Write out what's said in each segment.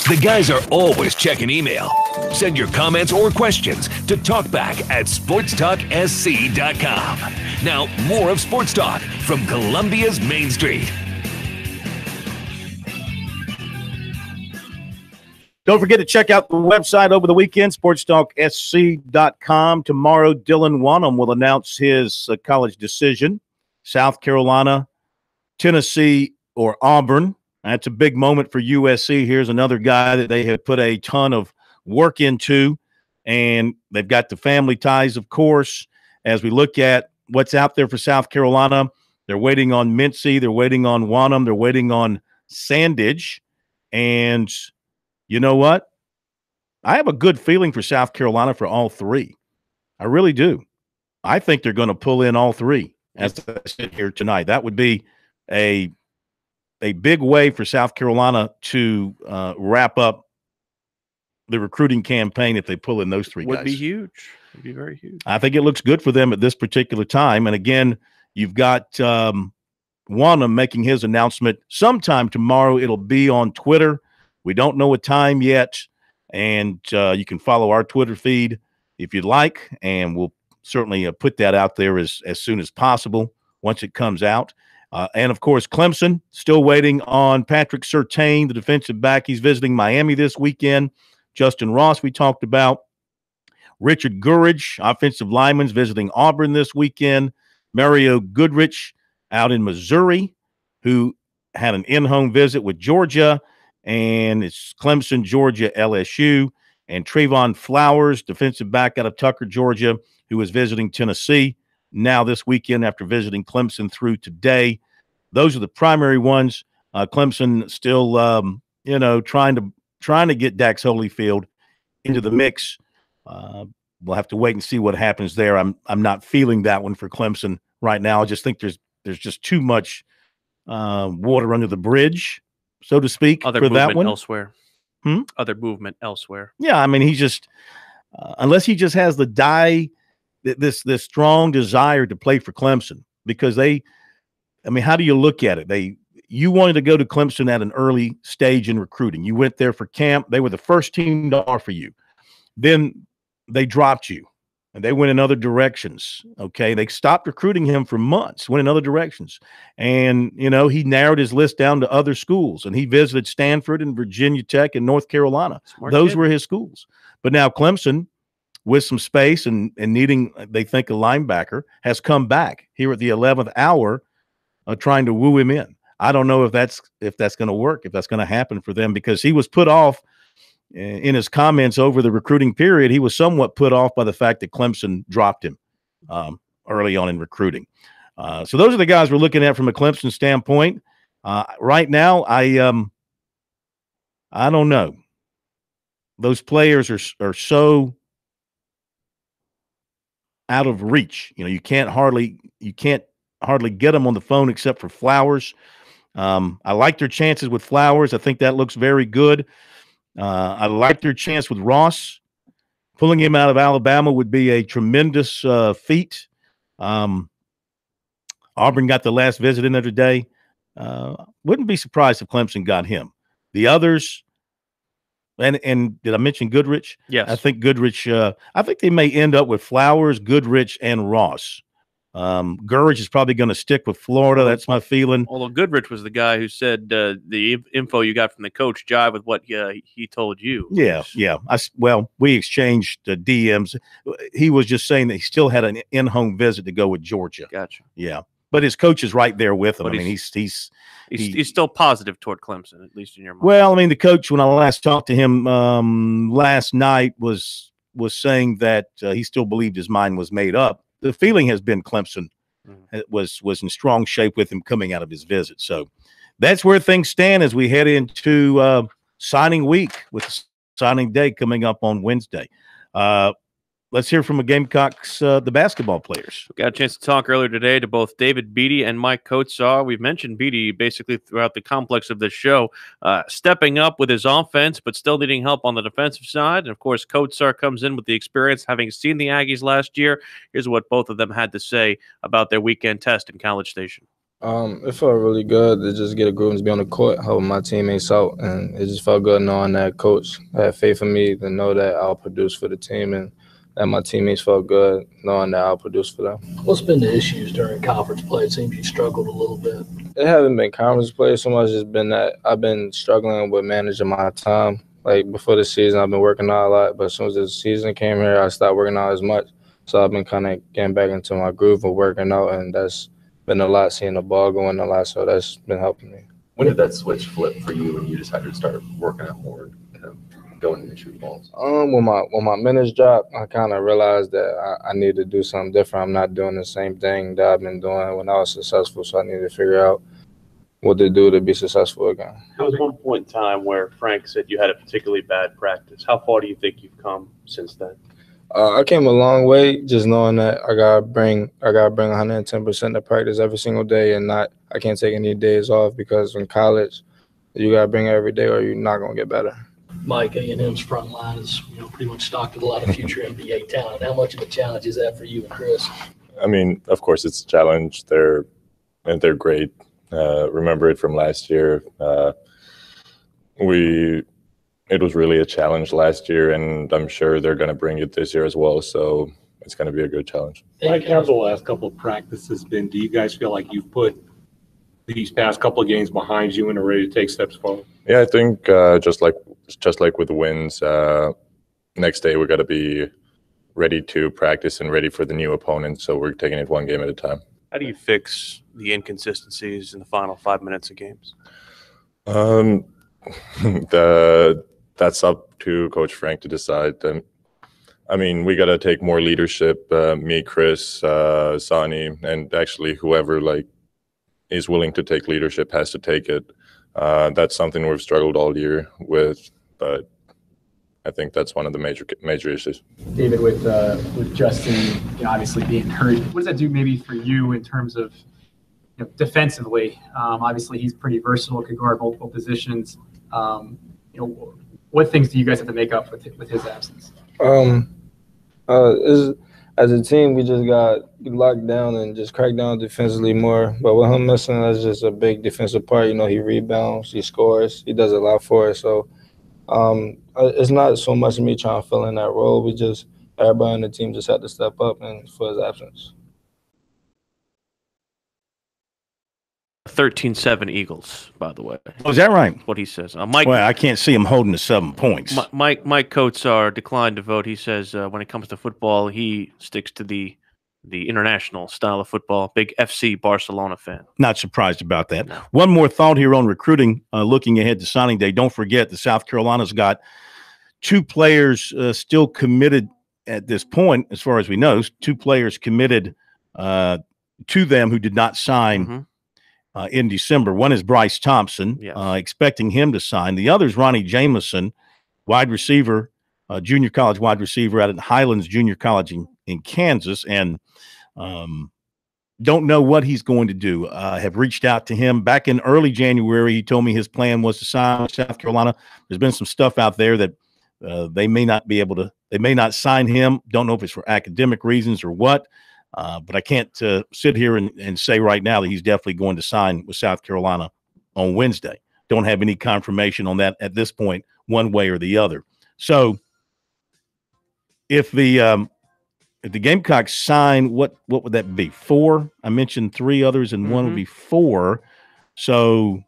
The guys are always checking email. Send your comments or questions to talkback@sportstalksc.com. Now, more of Sports Talk from Columbia's Main Street. Don't forget to check out the website over the weekend, SportsTalkSC.com. Tomorrow, Dylan Wonnum will announce his college decision, South Carolina, Tennessee, or Auburn. That's a big moment for USC. Here's another guy that they have put a ton of work into, and they've got the family ties, of course. As we look at what's out there for South Carolina, they're waiting on Mincy, they're waiting on Wonnum, they're waiting on Sandage, and you know what? I have a good feeling for South Carolina for all three. I really do. I think they're going to pull in all three as I sit here tonight. That would be a big way for South Carolina to wrap up the recruiting campaign if they pull in those three guys. Would be huge. Would be very huge. I think it looks good for them at this particular time. And again, you've got Wonnum making his announcement sometime tomorrow. It'll be on Twitter. We don't know a time yet, and you can follow our Twitter feed if you'd like, and we'll certainly put that out there as soon as possible once it comes out. And, of course, Clemson, still waiting on Patrick Surtain, the defensive back. He's visiting Miami this weekend. Justin Ross we talked about. Richard Gurridge, offensive lineman, visiting Auburn this weekend. Mario Goodrich out in Missouri, who had an in-home visit with Georgia. And it's Clemson, Georgia, LSU, and Trayvon Flowers, defensive back out of Tucker, Georgia, who is visiting Tennessee now this weekend after visiting Clemson through today. Those are the primary ones. Clemson still, trying to get Dax Holyfield into the mix. We'll have to wait and see what happens there. I'm not feeling that one for Clemson right now. I just think there's just too much water under the bridge, so to speak, for that one. Elsewhere. Other movement elsewhere. Yeah, I mean, he's just unless he just has this strong desire to play for Clemson, because how do you look at it? You wanted to go to Clemson at an early stage in recruiting. You went there for camp. They were the first team to offer you. Then they dropped you, and they went in other directions, okay? They stopped recruiting him for months, went in other directions. And, he narrowed his list down to other schools, and he visited Stanford and Virginia Tech and North Carolina. Those were his schools. But now Clemson, with some space and needing, they think, a linebacker, has come back here at the 11th hour trying to woo him in. I don't know if that's going to work, if that's going to happen for them, because he was put off in his comments over the recruiting period. He was somewhat put off by the fact that Clemson dropped him early on in recruiting. So those are the guys we're looking at from a Clemson standpoint. Right now, I don't know. Those players are so out of reach. You can't hardly get them on the phone except for Flowers. I like their chances with Flowers. I think that looks very good. I like their chance with Ross. Pulling him out of Alabama would be a tremendous feat. Auburn got the last visit in there today. Wouldn't be surprised if Clemson got him. The others, and did I mention Goodrich? Yes. I think Goodrich, I think they may end up with Flowers, Goodrich, and Ross. Gurridge is probably going to stick with Florida. That's my feeling. Although Goodrich was the guy who said the info you got from the coach jive with what he told you. Yeah. We exchanged DMs. He was just saying that he still had an in-home visit to go with Georgia. Gotcha. Yeah, but his coach is right there with him. But he's still positive toward Clemson, at least in your mind. Well, the coach, when I last talked to him last night, was saying that he still believed his mind was made up. The feeling has been Clemson was in strong shape with him coming out of his visit. So that's where things stand as we head into signing week, with signing day coming up on Wednesday. Let's hear from the Gamecocks, the basketball players. We got a chance to talk earlier today to both David Beatty and Mike Kotsar. We've mentioned Beatty basically throughout the complex of this show, stepping up with his offense, but still needing help on the defensive side. And, of course, Kotsar comes in with the experience, having seen the Aggies last year. Here's what both of them had to say about their weekend test in College Station. It felt really good to just get a group and be on the court, helping my teammates out, and it just felt good knowing that coach had faith in me to know that I'll produce for the team, and that my teammates felt good knowing that I'll produce for them. What's been the issues during conference play? It seems you struggled a little bit. It hasn't been conference play so much. It's been that I've been struggling with managing my time. Like before the season, I've been working out a lot, but as soon as the season came here, I stopped working out as much. So I've been kind of getting back into my groove of working out, and that's been a lot, seeing the ball going a lot, so that's been helping me. When did that switch flip for you and you decided to start working out more and going into shoot balls? When my minutes dropped, I kind of realized that I need to do something different. I'm not doing the same thing that I've been doing when I was successful, so I need to figure out what to do to be successful again. There was one point in time where Frank said you had a particularly bad practice. How far do you think you've come since then? I came a long way just knowing that I gotta bring 110% to practice every single day, and I can't take any days off, because in college you gotta bring it every day or you're not gonna get better. Mike, A&M's front line is pretty much stocked with a lot of future NBA talent. How much of a challenge is that for you and Chris? I mean, of course it's a challenge. They're great. Remember it from last year. It was really a challenge last year, and I'm sure they're going to bring it this year as well. So it's going to be a good challenge. Mike, how's the last couple of practices been? Do you guys feel like you've put these past couple of games behind you and are ready to take steps forward? Yeah, I think just like with the wins, next day we got to be ready to practice and ready for the new opponent. So we're taking it one game at a time. How do you fix the inconsistencies in the final 5 minutes of games? That's up to Coach Frank to decide. I mean, we got to take more leadership. Me, Chris, Sonny, and actually whoever is willing to take leadership has to take it. That's something we've struggled all year with, but I think that's one of the major issues. David, with Justin, obviously being hurt, what does that do maybe for you in terms of defensively? Obviously, he's pretty versatile, could guard multiple positions. What things do you guys have to make up with his absence? As a team, we just got locked down and just cracked down defensively more. But with him missing, that's just a big defensive part. He rebounds, he scores, he does a lot for us. So it's not so much me trying to fill in that role. Everybody on the team just had to step up and for his absence. 13-7 Eagles, by the way. Oh, is that right? What he says. Mike. Well, I can't see him holding the 7 points. Mike Kotsar declined to vote. He says when it comes to football, he sticks to the international style of football. Big FC Barcelona fan. Not surprised about that. No. One more thought here on recruiting, looking ahead to signing day. Don't forget that South Carolina's got 2 players still committed at this point, as far as we know. 2 players committed to them who did not sign. Mm-hmm. In December. One is Bryce Thompson, yes. Expecting him to sign. The other is Ronnie Jameson, wide receiver, junior college wide receiver out at Highlands Junior College in Kansas, and don't know what he's going to do. Have reached out to him back in early January. He told me his plan was to sign with South Carolina. There's been some stuff out there that they may not sign him. Don't know if it's for academic reasons or what. But I can't sit here and say right now that he's definitely going to sign with South Carolina on Wednesday. Don't have any confirmation on that at this point, one way or the other. So if the Gamecocks sign, what would that be? 4? I mentioned 3 others, and one would be 4. So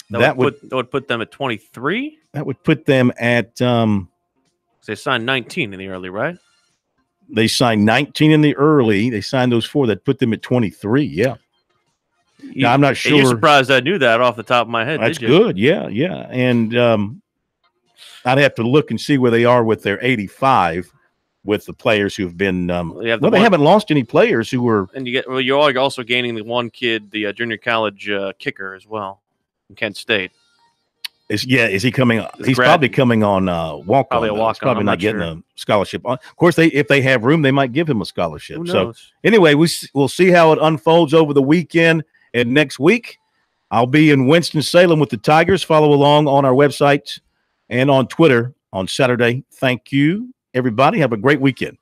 that would put them at 23. That would put them at. They signed 19 in the early, right? They signed 19 in the early. They signed those 4. That put them at 23. Yeah. Now, I'm not sure. You're surprised I knew that off the top of my head. That's did you? Good. Yeah. And I'd have to look and see where they are with their 85 with the players who've been. They haven't lost any players who were. And you're also gaining the one kid, the junior college kicker as well, from Kent State. Is he coming? He's probably coming on walk-on. Probably a walk-on. He's probably not getting a scholarship. Of course, if they have room, they might give him a scholarship. So anyway, we'll see how it unfolds over the weekend and next week. I'll be in Winston-Salem with the Tigers. Follow along on our website and on Twitter on Saturday. Thank you, everybody. Have a great weekend.